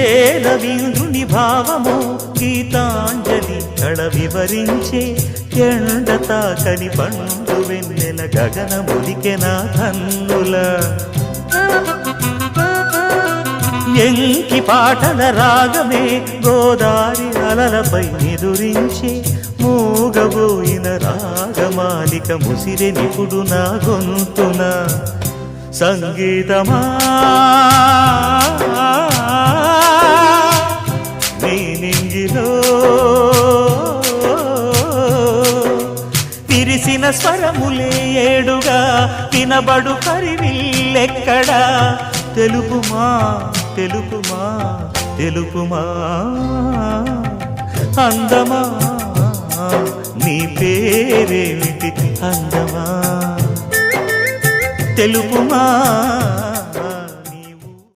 ఏలవీంద్రుని భావము గీతాంజలి కళ వివరించే ఎండ తాకని పండు వెన్నెల గగనములికెన కన్నుల ఎంకి పాటల రాగమే గోదారి అలలపై నిదురించే మూగబోయిన రాగమాలిక ముసిరె నిపుడు నా గొంతున సంగీతమా నీ నింగిలో విరిసిన స్వరములే ఏడుగా వినబడు కరివిల్లెక్కడా తెలుపుమా తెలుపుమా తెలుపుమా అందమా నీ పేరేమిటి అందమా తెలుపుమా